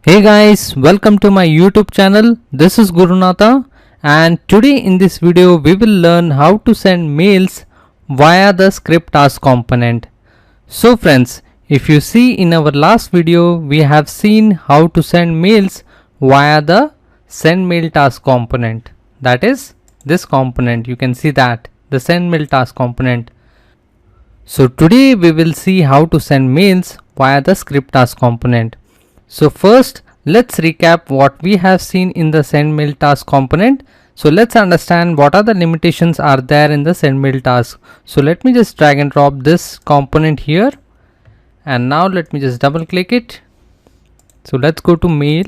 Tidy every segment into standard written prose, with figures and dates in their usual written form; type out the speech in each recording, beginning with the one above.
Hey guys, welcome to my YouTube channel. This is Gurunatha, and today in this video we will learn how to send mails via the script task component. So friends, if you see in our last video we have seen how to send mails via the send mail task component. That is this component, you can see that, the send mail task component. So today we will see how to send mails via the script task component. So first, let's recap what we have seen in the send mail task component. So let's understand what are the limitations are there in the send mail task. So let me just drag and drop this component here, and now let me just double click it. So let's go to mail.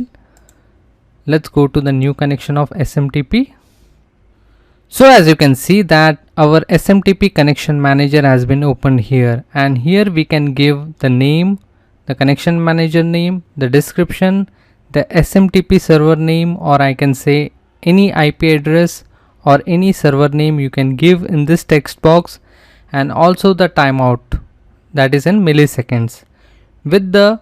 Let's go to the new connection of SMTP. So as you can see that our SMTP connection manager has been opened here, and here we can give the name, the connection manager name, the description, the SMTP server name, or I can say any IP address or any server name you can give in this text box, and also the timeout, that is in milliseconds, with the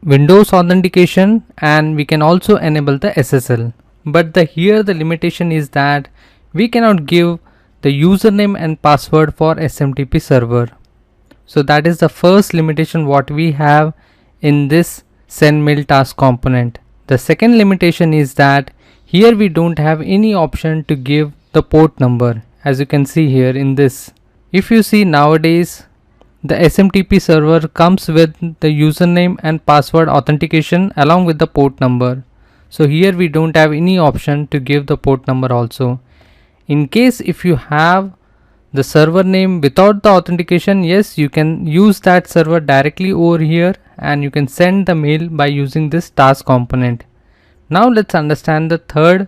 Windows authentication, and we can also enable the SSL. But here the limitation is that we cannot give the username and password for SMTP server. So that is the first limitation what we have in this send mail task component. The second limitation is that here we don't have any option to give the port number, as you can see here in this. If you see nowadays, the SMTP server comes with the username and password authentication along with the port number. So here we don't have any option to give the port number also. In case if you have the server name without the authentication, yes, you can use that server directly over here, and you can send the mail by using this task component. Now let's understand the third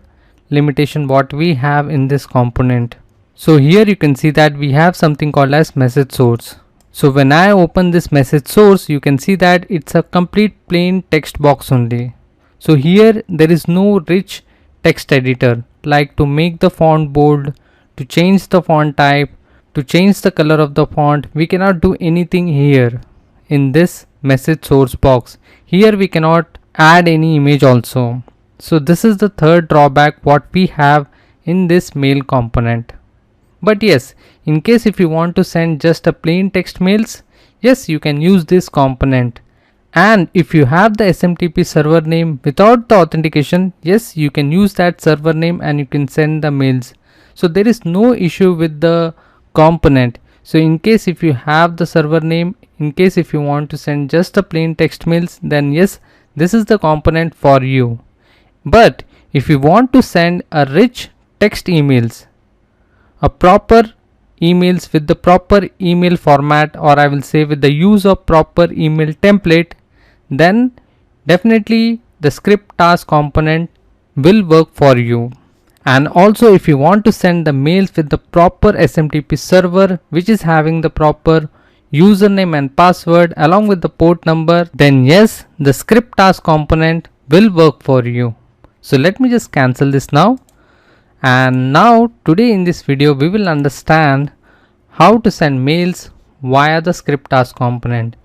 limitation what we have in this component. So here you can see that we have something called as message source. So when I open this message source, you can see that it's a complete plain text box only. So here there is no rich text editor, like to make the font bold, to change the font type, to change the color of the font. We cannot do anything here in this message source box. Here we cannot add any image also. So this is the third drawback what we have in this mail component. But yes, in case if you want to send just a plain text mails, yes, you can use this component. And if you have the SMTP server name without the authentication, yes, you can use that server name and you can send the mails. So there is no issue with the component. So in case if you have the server name, in case if you want to send just a plain text mails, then yes, this is the component for you. But if you want to send a rich text emails, a proper emails with the proper email format, or I will say with the use of proper email template, then definitely the script task component will work for you. And also if you want to send the mails with the proper SMTP server which is having the proper username and password along with the port number, then yes, the script task component will work for you. So let me just cancel this now. And now today in this video we will understand how to send mails via the script task component.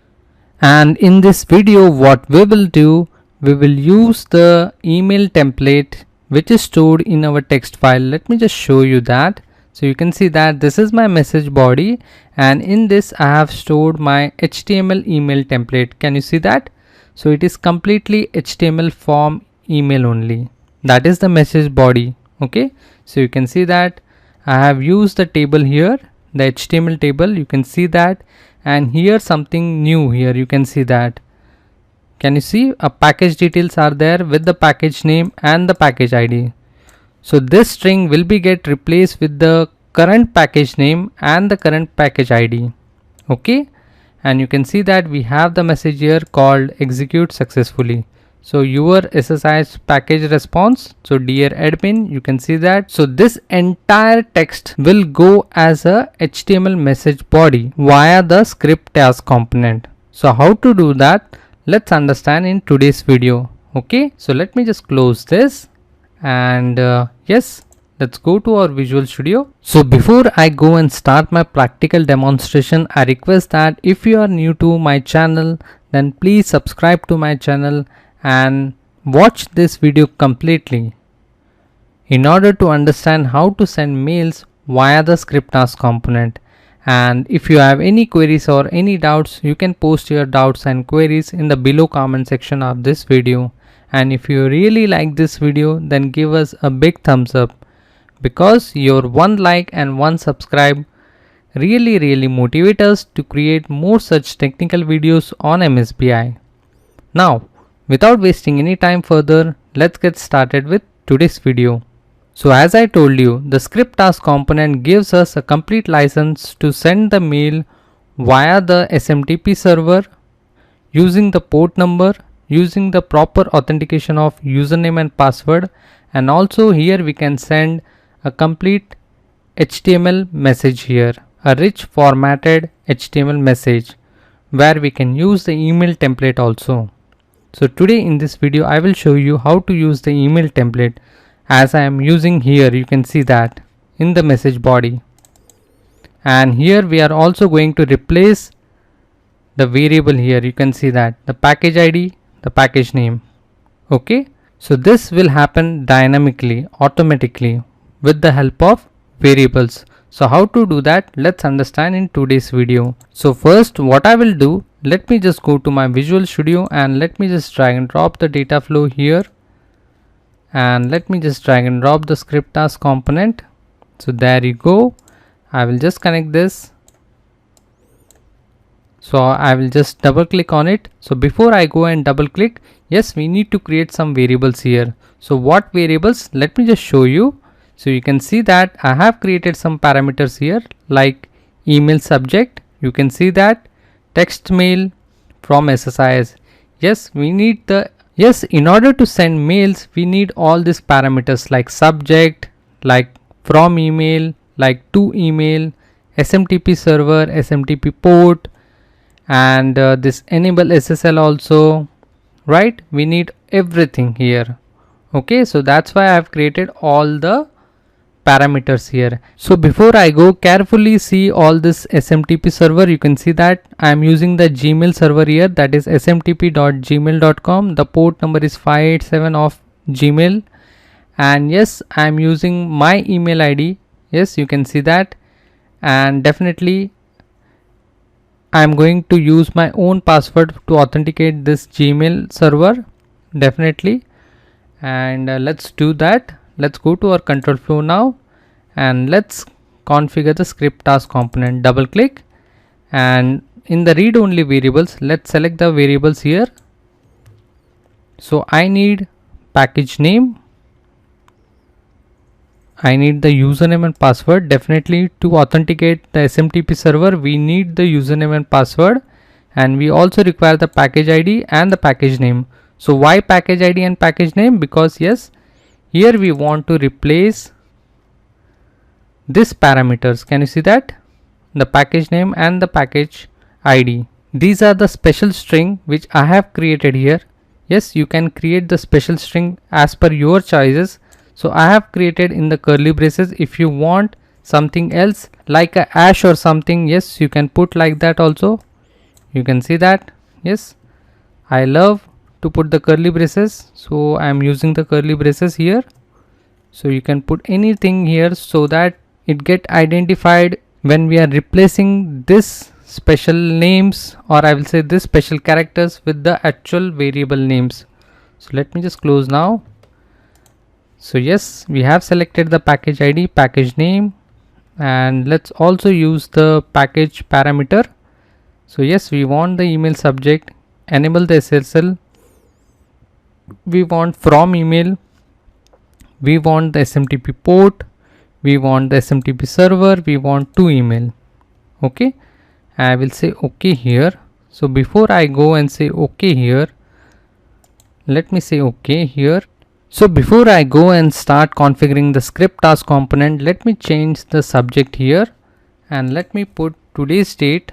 And in this video what we will do, we will use the email template which is stored in our text file. Let me just show you that. So you can see that this is my message body, and in this I have stored my HTML email template. Can you see that? So it is completely HTML form email only. That is the message body. Okay, so you can see that I have used the table here, the HTML table, you can see that, and here something new here, you can see that. Can you see a package details are there with the package name and the package ID. So this string will be get replaced with the current package name and the current package ID. Okay, and you can see that we have the message here called execute successfully. So your SSIS package response, so dear admin, you can see that. So this entire text will go as a HTML message body via the script task component. So how to do that, let's understand in today's video. Okay, so let me just close this, and yes, let's go to our Visual Studio. So before I go and start my practical demonstration, I request that if you are new to my channel, then please subscribe to my channel and Watch this video completely in order to understand how to send mails via the script task component. And if you have any queries or any doubts, you can post your doubts and queries in the below comment section of this video. And if you really like this video, then give us a big thumbs up, because your one like and one subscribe really motivate us to create more such technical videos on MSBI. Now, without wasting any time further, let's get started with today's video. So as I told you, the script task component gives us a complete license to send the mail via the SMTP server using the port number, using the proper authentication of username and password, and also here we can send a complete HTML message here, a rich formatted HTML message where we can use the email template also. So today in this video I will show you how to use the email template, as I am using here. You can see that in the message body, and here we are also going to replace the variable here. You can see that the package ID, the package name. Okay, so this will happen dynamically, automatically with the help of variables. So how to do that, let's understand in today's video. So first what I will do, let me just go to my Visual Studio and let me just drag and drop the data flow here, and let me just drag and drop the script task component. So there you go. I will just connect this. So I will just double click on it. So before I go and double click, yes, we need to create some variables here. So what variables? Let me just show you. So you can see that I have created some parameters here like email subject. You can see that text mail from SSIS. Yes, we need the in order to send mails, we need all these parameters like subject, like from email, like to email, SMTP server, SMTP port, and this enable SSL also, right? We need everything here. Okay, so that's why I have created all the parameters here. So before I go, carefully see all this SMTP server. You can see that I am using the Gmail server here, that is smtp.gmail.com. the port number is 587 of Gmail, and yes, I am using my email ID. Yes, you can see that, and definitely I am going to use my own password to authenticate this Gmail server, definitely. And let's do that. Let's go to our control flow now, and let's configure the script task component. Double click, and in the read only variables, let's select the variables here. So I need package name, I need the username and password. Definitely to authenticate the SMTP server, we need the username and password, and we also require the package ID and the package name. So why package ID and package name? Because yes, here we want to replace this parameters. Can you see that? The package name and the package ID. These are the special string which I have created here. Yes, you can create the special string as per your choices. So I have created in the curly braces. If you want something else like a hash or something, yes, you can put like that also. You can see that. Yes, I love to put the curly braces, so I am using the curly braces here. So you can put anything here so that it get identified when we are replacing this special names, or I will say this special characters with the actual variable names. So let me just close now. So yes, we have selected the package ID, package name, and let's also use the package parameter. So yes, we want the email subject, enable the SSL, we want from email, we want the SMTP port, we want the SMTP server, we want to email. Okay, I will say okay here. So before I go and say okay here, let me say okay here. So before I go and start configuring the script task component, let me change the subject here and let me put today's date.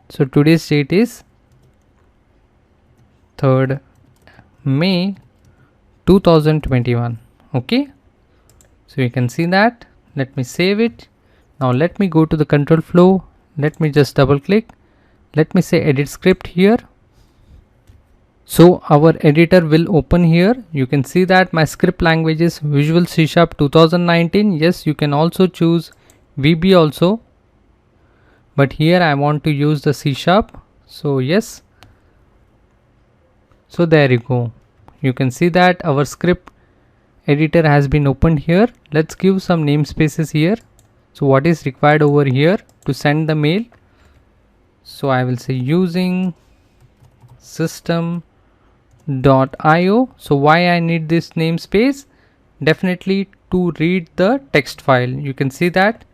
So today's date is 3rd May 2021. Okay, so you can see that. Let me save it. Now let me go to the control flow. Let me just double click. Let me say edit script here. So our editor will open here. You can see that my script language is Visual C# 2019. Yes, you can also choose VB also, but here I want to use the C#. So yes, so there you go. You can see that our script editor has been opened here. Let's give some namespaces here. So what is required over here to send the mail? So I will say using system.io. So why I need this namespace? Definitely to read the text file. You can see that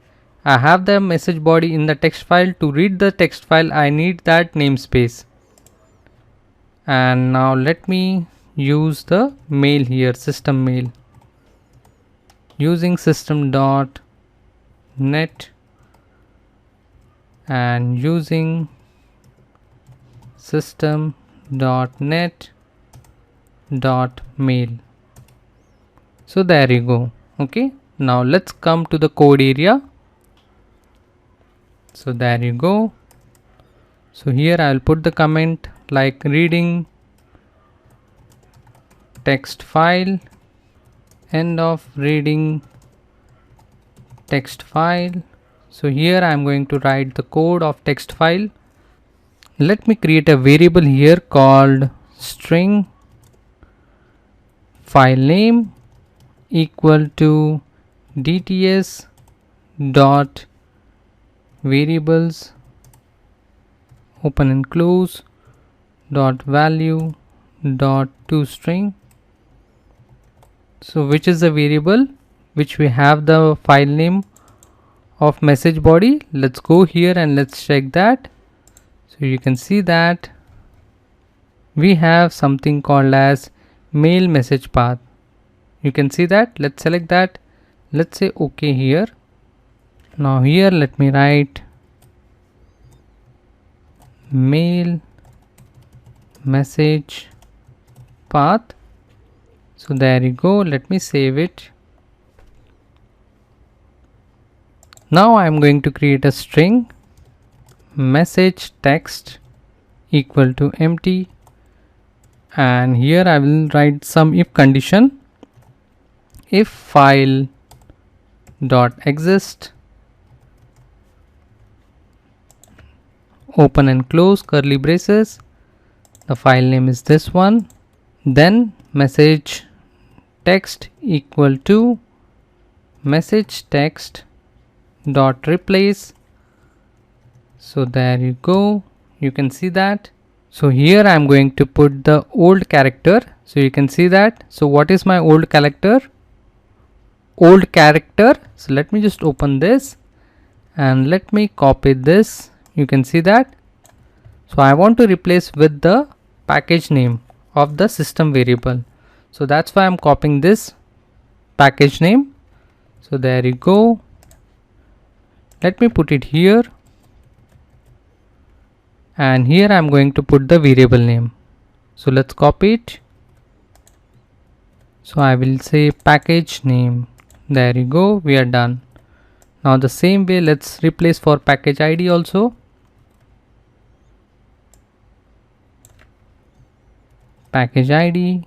I have the message body in the text file. To read the text file, I need that namespace. And now let me use the mail here, system mail, using system.net and using system.net.mail. So there you go. Okay, now let's come to the code area. So there you go. So here I will put the comment like reading text file, end of reading text file. So here I am going to write the code of text file. Let me create a variable here called string file name equal to dts dot variables open and close dot value dot toString. So which is the variable which we have the file name of message body? Let's go here and let's check that. So you can see that we have something called as mail message path. You can see that. Let's select that. Let's say OK here. Now here let me write mail message path. So there you go. Let me save it. Now I am going to create a string message text equal to empty, and here I will write some if condition. If file dot exist open and close curly braces, the file name is this one, then message text equal to message text dot replace. So there you go. You can see that. So here I am going to put the old character. So you can see that. So what is my old character? Old character. So let me just open this and let me copy this. You can see that. So I want to replace with the package name of the system variable. So that's why I'm copying this package name. So there you go. Let me put it here. And here I'm going to put the variable name. So let's copy it. So I will say package name. There you go. We are done. Now the same way let's replace for package ID also. Package ID.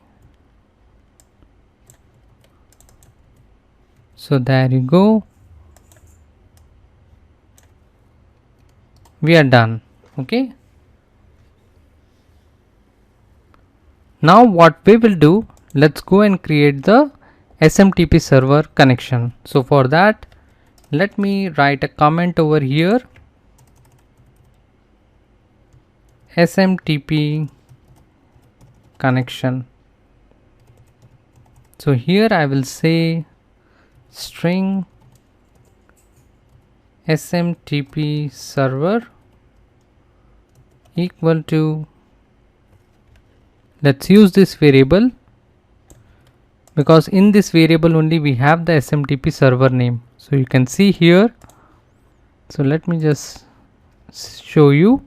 So there you go. We are done. Okay. Now what we will do, let's go and create the SMTP server connection. So for that, let me write a comment over here. SMTP connection. So here I will say string SMTP server equal to, let's use this variable because in this variable only we have the SMTP server name. So you can see here. So let me just show you.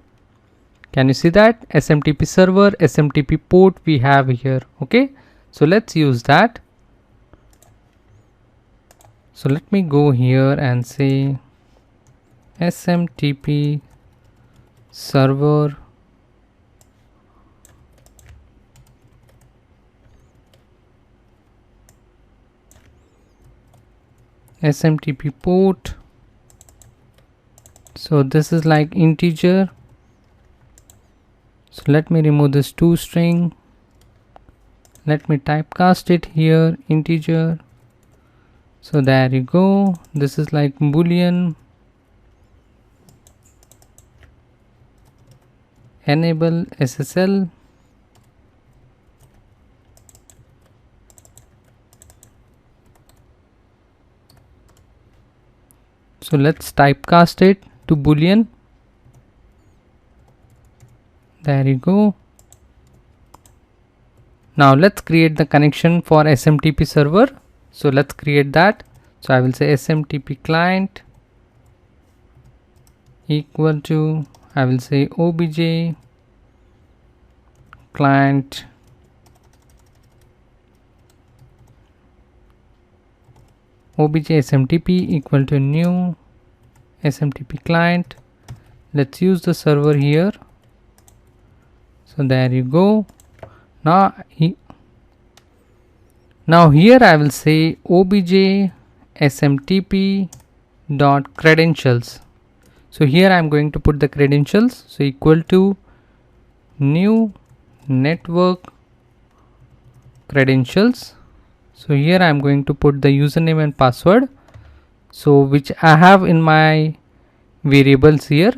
Can you see that? SMTP server, SMTP port we have here. Okay. So let's use that. So let me go here and say SMTP server SMTP port. So this is like integer. So let me remove this toString. Let me typecast it here, integer. So there you go. This is like boolean. Enable SSL. So let's typecast it to boolean. There you go. Now let's create the connection for SMTP server. So let's create that. So I will say SMTP client equal to, I will say obj client obj SMTP equal to new SMTP client. Let's use the server here. So there you go. Now here I will say obj SMTP dot credentials. So here I am going to put the credentials. So equal to new network credentials. So here I am going to put the username and password, so which I have in my variables here,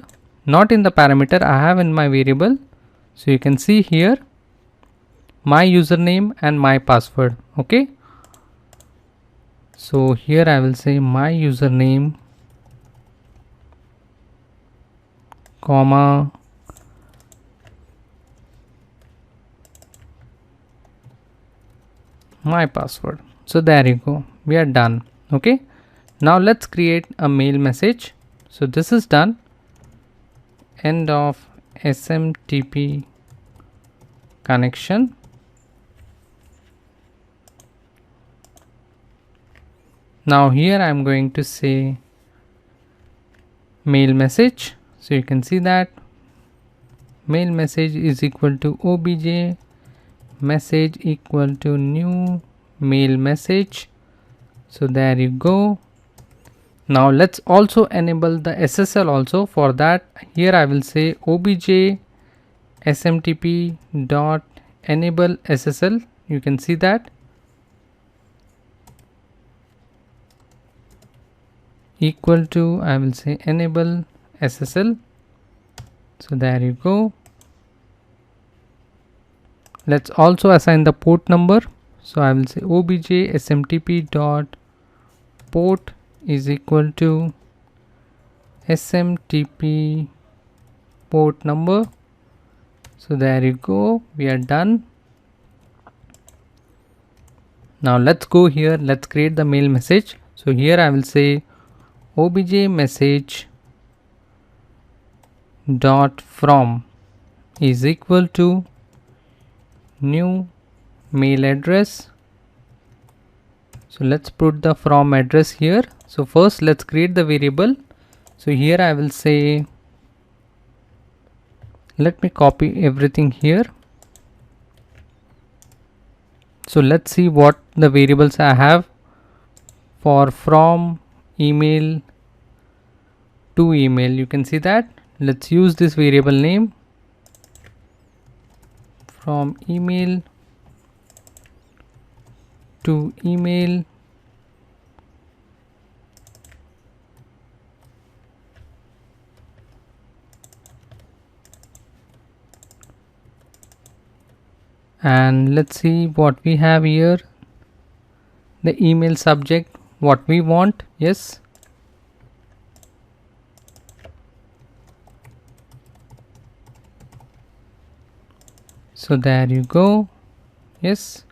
not in the parameter, I have in my variable. So you can see here my username and my password. Okay, so here I will say my username comma my password. So there you go, we are done. Okay, now let's create a mail message. So this is done. End of SMTP connection. Now here I am going to say mail message. So you can see that mail message is equal to obj message equal to new mail message. So there you go. Now let's also enable the SSL also. For that, here I will say obj SMTP dot enable SSL. You can see that equal to, I will say enable SSL. So there you go. Let's also assign the port number. So I will say obj SMTP dot port is equal to SMTP port number. So there you go, we are done. Now let's go here, let's create the mail message. So here I will say obj message dot from is equal to new mail address. So let's put the from address here. So first let's create the variable. So here I will say, let me copy everything here. So let's see what the variables I have for from email to email. You can see that. Let's use this variable name from email to email. And let's see what we have here. The email subject, what we want. Yes. So there you go. Yes.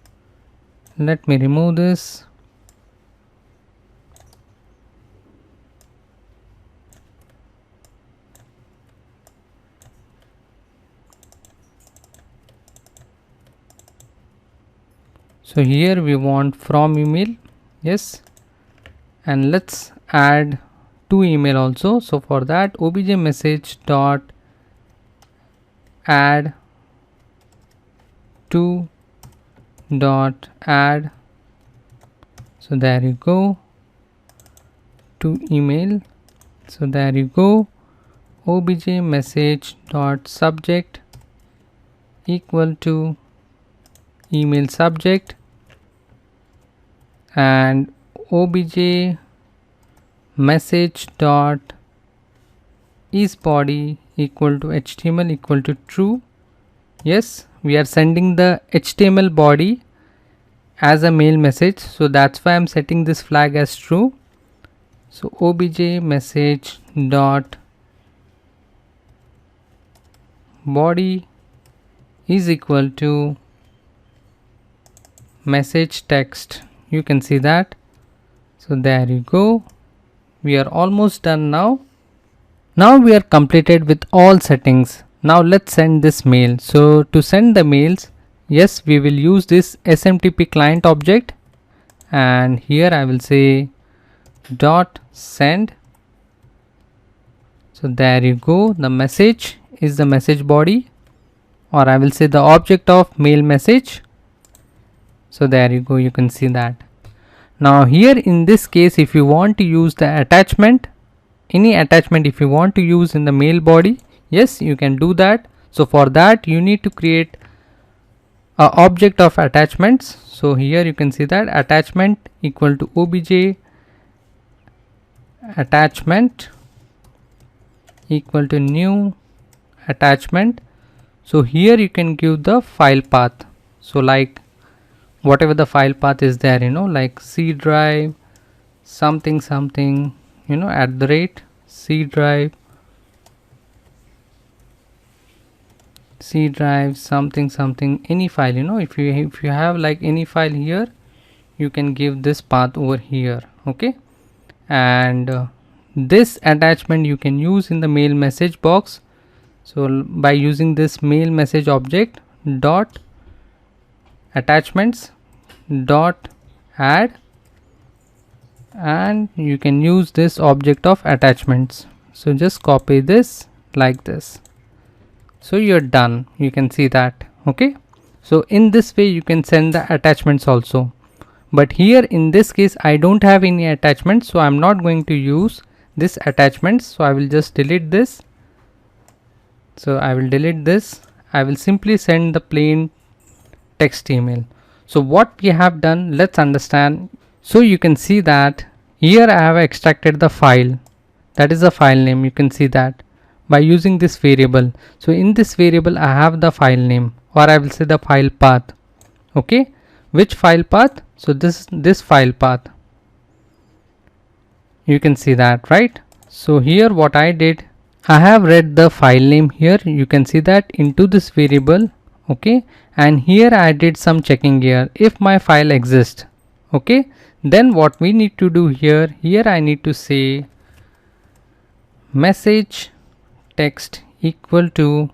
Let me remove this. So here we want from email. Yes. And let's add to email also. So for that, obj message dot add to dot add. So there you go. to email. So there you go. Obj message dot subject equal to email subject, and obj message dot is body equal to HTML equal to true. Yes, we are sending the HTML body as a mail message, so that's why I'm setting this flag as true. So obj message dot body is equal to message text. You can see that. So there you go. We are almost done now. Now we are completed with all settings. Now let's send this mail. So to send the mails, yes, we will use this SMTP client object, and here I will say dot send. So there you go. The message is the message body, or I will say the object of mail message. So there you go, you can see that. Now here in this case, if you want to use the attachment, any attachment if you want to use in the mail body, yes, you can do that. So for that you need to create a object of attachments. So here you can see that attachment equal to obj attachment equal to new attachment. So here you can give the file path. So like whatever the file path is there, like C drive something something, at the rate C drive something something, any file, if you have like any file here, you can give this path over here. Okay, and this attachment you can use in the mail message box. So by using this mail message object dot attachments dot add, and you can use this object of attachments. So just copy this like this. So you're done, you can see that. Okay, so in this way you can send the attachments also, but here in this case I don't have any attachments, so I'm not going to use this attachments. So I will just delete this. So I will delete this. I will simply send the plain text email. So what we have done, let's understand. So you can see that here I have extracted the file, that is the file name. You can see that by using this variable. So in this variable I have the file name, or I will say the file path. Okay, which file path? So this file path, you can see that, right? So here what I did, I have read the file name here, you can see that, into this variable. Okay, and here I did some checking here, if my file exists. Okay, then what we need to do here I need to say message text equal to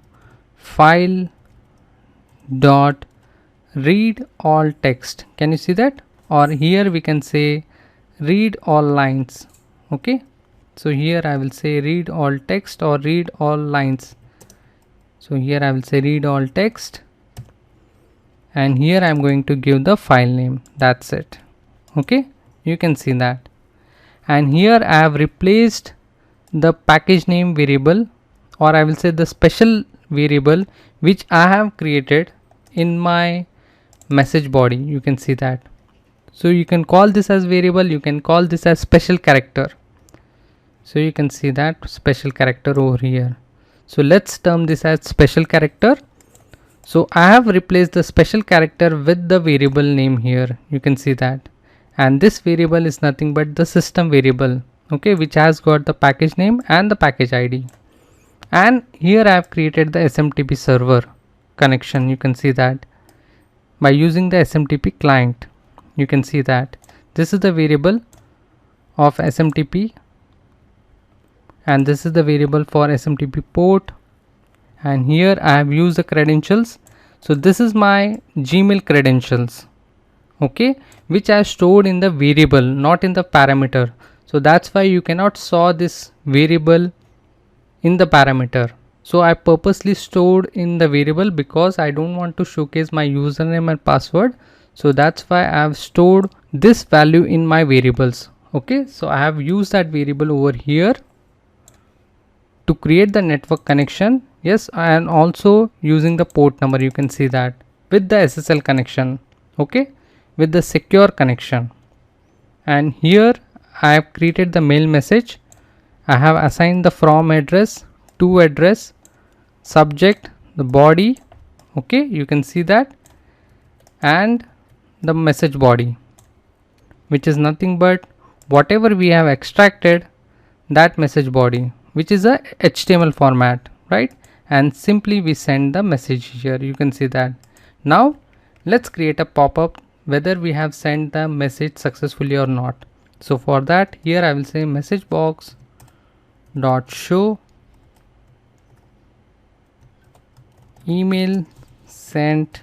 file dot read all text. Can you see that? Or here we can say read all lines. Okay, so here I will say read all text or read all lines. So here I will say read all text, and here I am going to give the file name. That's it. Okay, you can see that. And here I have replaced the package name variable, or I will say the special variable which I have created in my message body. You can see that. So you can call this as variable, you can call this as special character. So you can see that special character over here. So let's term this as special character. So I have replaced the special character with the variable name here. You can see that. And this variable is nothing but the system variable, okay, which has got the package name and the package ID. And here I have created the SMTP server connection. You can see that by using the SMTP client. You can see that this is the variable of SMTP, and this is the variable for SMTP port, and here I have used the credentials. So this is my Gmail credentials, okay, which I stored in the variable, not in the parameter. So that's why you cannot saw this variable in the parameter. So I purposely stored in the variable because I don't want to showcase my username and password. So that's why I have stored this value in my variables. Okay, so I have used that variable over here to create the network connection. Yes, and also using the port number, you can see that with the SSL connection, okay, with the secure connection. And here I have created the mail message. I have assigned the from address, to address, subject, the body, okay, you can see that, and the message body, which is nothing but whatever we have extracted, that message body, which is a HTML format, right? And simply we send the message here, you can see that. Now let's create a pop-up whether we have sent the message successfully or not. So for that, here I will say message box dot show email sent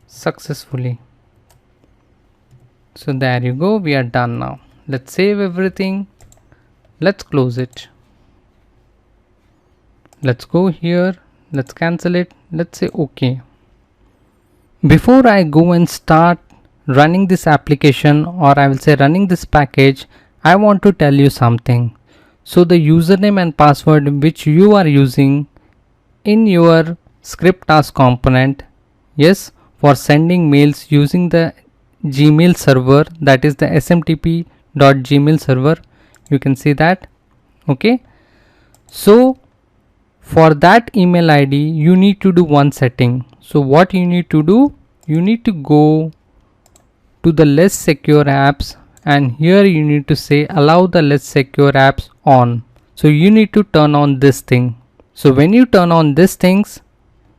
successfully. So there you go, we are done now. Let's save everything. Let's close it. Let's go here. Let's cancel it. Let's say OK. Before I go and start running this application, or I will say running this package, I want to tell you something. So the username and password which you are using in your script task component, yes, for sending mails using the Gmail server, that is the smtp.gmail server, you can see that, okay. So for that email ID you need to do one setting. So what you need to do, you need to go to the less secure apps, and here you need to say allow the less secure apps on. So you need to turn on this thing. So when you turn on these things,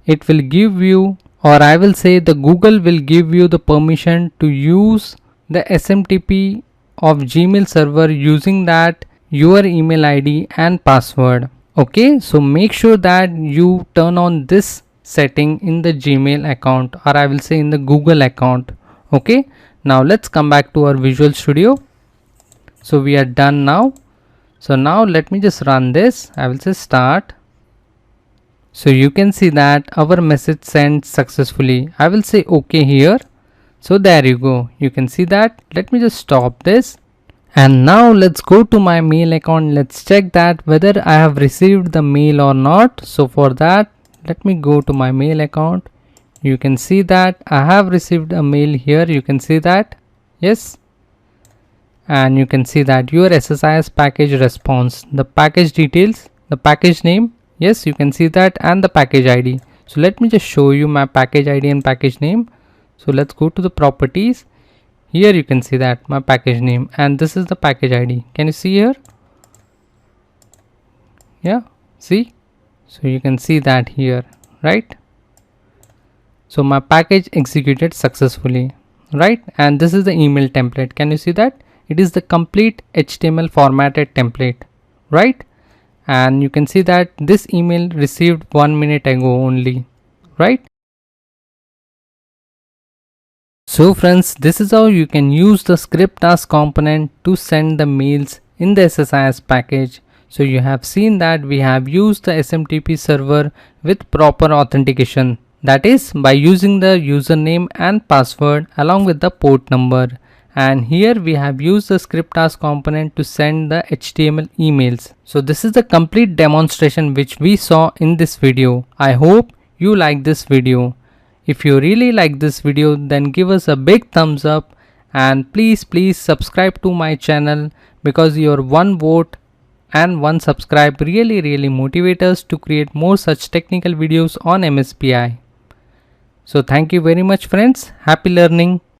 it will give you, or I will say the Google will give you the permission to use the SMTP of Gmail server using that your email ID and password. Okay, so make sure that you turn on this setting in the Gmail account, or I will say in the Google account. Okay, now let's come back to our Visual Studio. So we are done now. So now let me just run this. I will say start. So you can see that our message sent successfully. I will say OK here. So there you go. You can see that. Let me just stop this. And now let's go to my mail account. Let's check that whether I have received the mail or not. So for that, let me go to my mail account. You can see that I have received a mail here. You can see that. Yes. And you can see that your SSIS package response, the package details, the package name. Yes, you can see that, and the package ID. So let me just show you my package ID and package name. So let's go to the properties. Here you can see that my package name, and this is the package ID. Can you see here? Yeah, see? So you can see that here, right? So my package executed successfully, right? And this is the email template. Can you see that? It is the complete HTML formatted template, right? And you can see that this email received 1 minute ago only, right? So friends, this is how you can use the script task component to send the mails in the SSIS package. So you have seen that we have used the SMTP server with proper authentication, that is by using the username and password along with the port number. And here we have used the script task component to send the HTML emails. So this is the complete demonstration which we saw in this video. I hope you like this video. If you really like this video, then give us a big thumbs up, and please subscribe to my channel, because your one vote and one subscribe really motivate us to create more such technical videos on MSPI. So thank you very much friends. Happy learning.